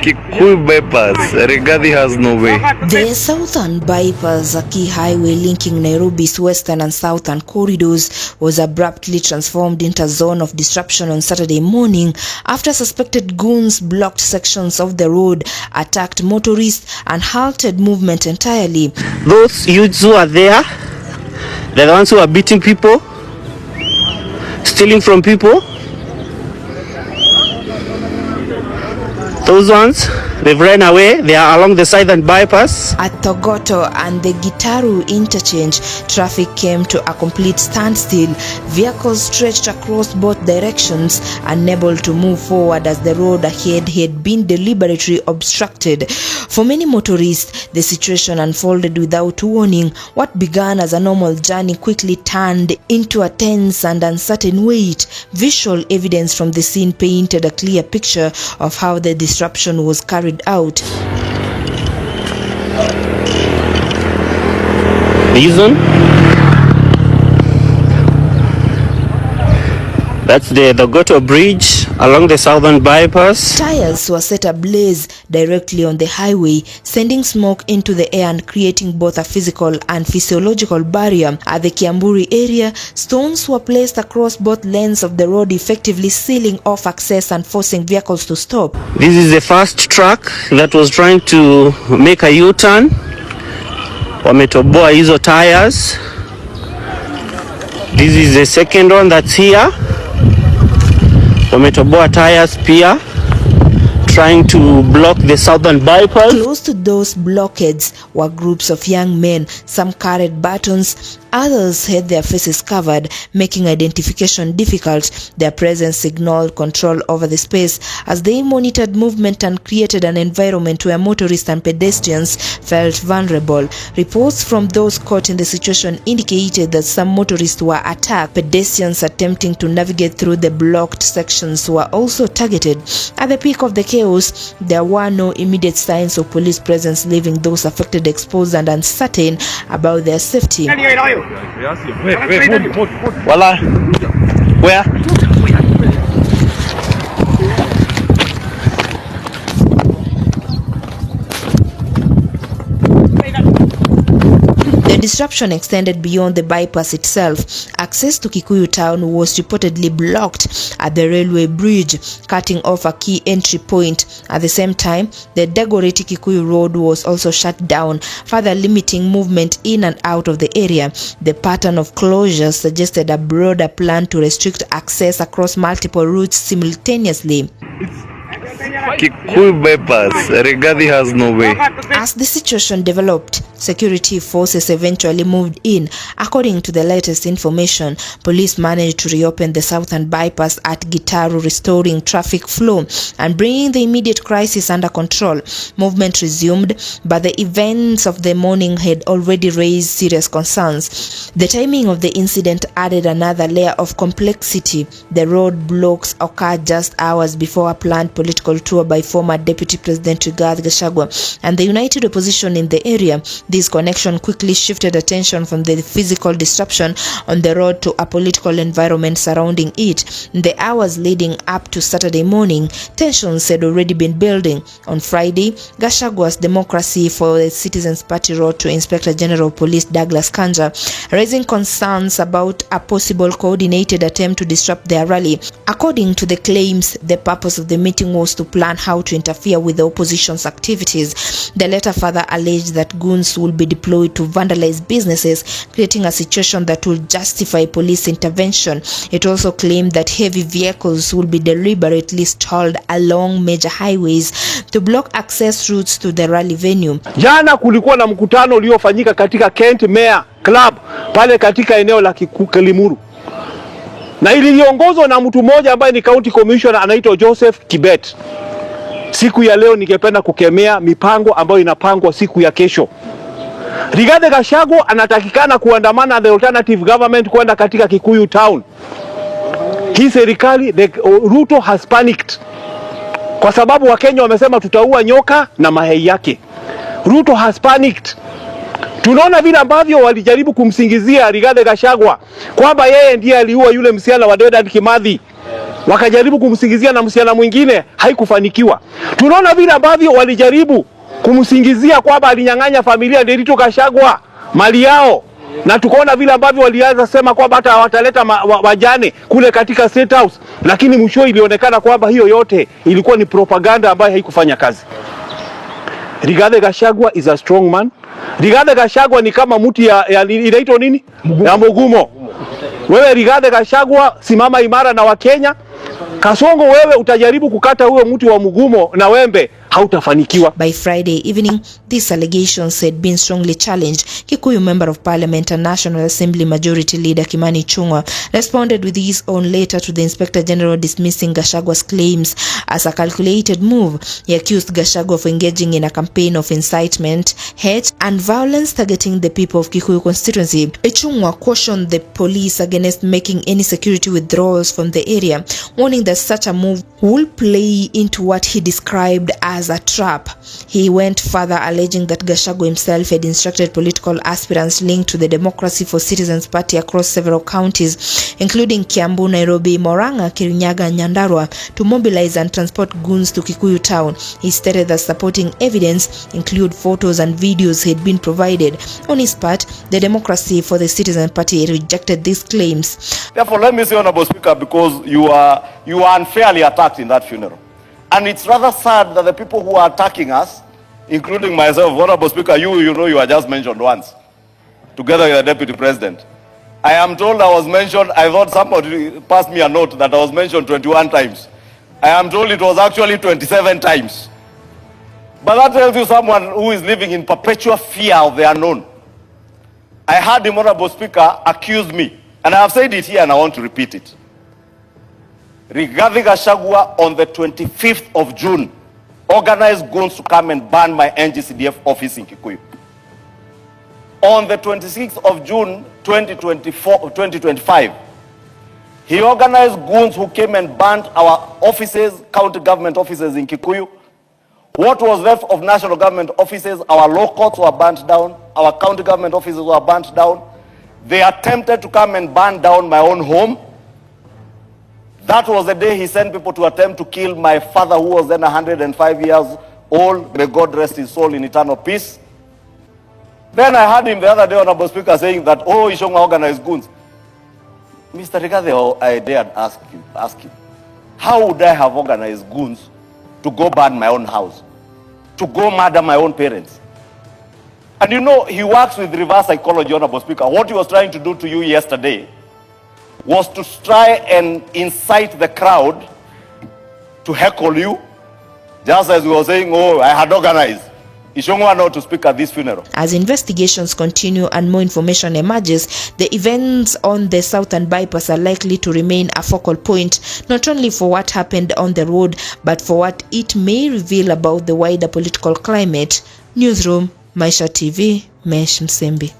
Kikuyu bypass, Rigathi has no way. The southern bypass, a key highway linking Nairobi's western and southern corridors, was abruptly transformed into a zone of disruption on Saturday morning after suspected goons blocked sections of the road, attacked motorists and halted movement entirely. Those youths who are there, they're the ones who are beating people, stealing from people. Those ones, they've ran away. They are along the southern bypass. At Thogoto and the Gitaru interchange, traffic came to a complete standstill. Vehicles stretched across both directions, unable to move forward as the road ahead had been deliberately obstructed. For many motorists, the situation unfolded without warning. What began as a normal journey quickly turned into a tense and uncertain wait. Visual evidence from the scene painted a clear picture of how the disruption was carried out. Reason? That's the Thogoto Bridge along the southern bypass. Tires were set ablaze directly on the highway, sending smoke into the air and creating both a physical and physiological barrier. At the Kiamburi area, stones were placed across both lanes of the road, effectively sealing off access and forcing vehicles to stop. This is the first truck that was trying to make a U-turn. Wametoboa hizo tires. This is the second one that's here. Wametoboa tires pia, trying to block the southern bypass. Close to those blockades were groups of young men. Some carried batons, others had their faces covered, making identification difficult. Their presence signaled control over the space as they monitored movement and created an environment where motorists and pedestrians felt vulnerable. Reports from those caught in the situation indicated that some motorists were attacked. Pedestrians attempting to navigate through the blocked sections were also targeted. At the peak of the chaos, there were no immediate signs of police presence, leaving those affected exposed and uncertain about their safety. Wala. Where? The disruption extended beyond the bypass itself. Access to Kikuyu town was reportedly blocked at the railway bridge, cutting off a key entry point. At the same time, the Dagoretti Kikuyu road was also shut down, further limiting movement in and out of the area. The pattern of closures suggested a broader plan to restrict access across multiple routes simultaneously. Kikuyu bypass, Rigathi has no way. As the situation developed, security forces eventually moved in. According to the latest information, police managed to reopen the southern bypass at Gitaru, restoring traffic flow and bringing the immediate crisis under control. Movement resumed, but the events of the morning had already raised serious concerns. The timing of the incident added another layer of complexity. The road blocks occurred just hours before a planned political tour by former Deputy President Rigathi Gachagua and the united opposition in the area. This connection quickly shifted attention from the physical disruption on the road to a political environment surrounding it. In the hours leading up to Saturday morning, tensions had already been building. On Friday, Gachagua's Democracy for the Citizens Party wrote to Inspector General of Police Douglas Kanja, raising concerns about a possible coordinated attempt to disrupt their rally. According to the claims, the purpose of the meeting was to plan how to interfere with the opposition's activities. The letter further alleged that goons will be deployed to vandalize businesses, creating a situation that will justify police intervention. It also claimed that heavy vehicles will be deliberately stalled along major highways to block access routes to the rally venue. Jana kulikuwa na mkutano uliofanyika katika Kent Mayor Club pale katika eneo la Limuru. Na iliongozwa na mtu mmoja ambaye ni county commissioner anaitwa Joseph Kibet. Siku ya leo ningependa kukemea mipango ambayo inapangwa siku ya kesho. Rigathi Gachagua anatakikana kuandamana the alternative government kwenda katika Kikuyu town. Hii serikali, Ruto has panicked. Kwa sababu Wakenya wamesema tutaua nyoka na mayai yake. Ruto has panicked. Tunaona vile ambavyo walijaribu kumsingizia Rigathi Gachagua kwamba yeye ndiye aliua yule msichana wa Dedan Kimathi. wakajaribu kumsingizia na msichana mwingine, haikufanikiwa. Tunaona vile ambavyo walijaribu kumsingizia kwamba alinyang'anya familia Nderitu Gachagua mali yao, na tukaona vile ambavyo walianza sema kwamba hata wataleta wajane kule katika State House, lakini mwisho ilionekana kwamba hiyo yote ilikuwa ni propaganda ambayo haikufanya kazi. Rigathi Gachagua is a strong man. Rigathi Gachagua ni kama mti inaitwa nini? Ya Mugumo. Wewe Rigathi Gachagua, simama imara na Wakenya. Kasongo, wewe utajaribu kukata huo mti wa Mugumo na wembe, hautafanikiwa. By Friday evening, these allegations had been strongly challenged. Kikuyu Member of Parliament and National Assembly Majority Leader Kimani Ichung'wah responded with his own letter to the Inspector General dismissing Gachagua's claims as a calculated move. He accused Gachagua of engaging in a campaign of incitement, hate and violence targeting the people of Kikuyu constituency. Ichung'wah cautioned the police against making any security withdrawals from the area, warning that such a move will play into what he described as a trap. He went further, alleging that Gachagua himself had instructed political aspirants linked to the Democracy for Citizens Party across several counties, including Kiambu, Nairobi, Murang'a, Kirinyaga and Nyandarua, to mobilize and transport goons to Kikuyu town. He stated that supporting evidence include photos and videos had been provided. On his part, the Democracy for the Citizens Party rejected these claims. Therefore, let me say, Honorable Speaker, because you are unfairly attacked in that funeral. And it's rather sad that the people who are attacking us, including myself, Honorable Speaker, you know you are just mentioned once, together with the Deputy President. I am told I was mentioned, I thought somebody passed me a note that I was mentioned 21 times. I am told it was actually 27 times. But that tells you someone who is living in perpetual fear of the unknown. I heard him, Honorable Speaker, accuse me, and I have said it here and I want to repeat it. Rigathi Gachagua on the 25th of June organized goons to come and burn my NGCDF office in Kikuyu. On the 26th of June 2025, he organized goons who came and burned our offices, county government offices in Kikuyu. What was left of national government offices, our law courts were burnt down, our county government offices were burnt down. They attempted to come and burn down my own home. That was the day he sent people to attempt to kill my father, who was then 105 years old. May God rest his soul in eternal peace. Then I heard him the other day, Honorable Speaker, saying that, oh, Ichung'wah organized goons. Mr. Rigathi, I dared ask him, how would I have organized goons to go burn my own house, to go murder my own parents? And you know, he works with reverse psychology, Honorable Speaker. What he was trying to do to you yesterday was to try and incite the crowd to heckle you, just as we were saying, oh, I had organized Ichung'wah not to speak at this funeral. As investigations continue and more information emerges, the events on the Southern Bypass are likely to remain a focal point, not only for what happened on the road, but for what it may reveal about the wider political climate. Newsroom, Maisha TV, Mesh Msembi.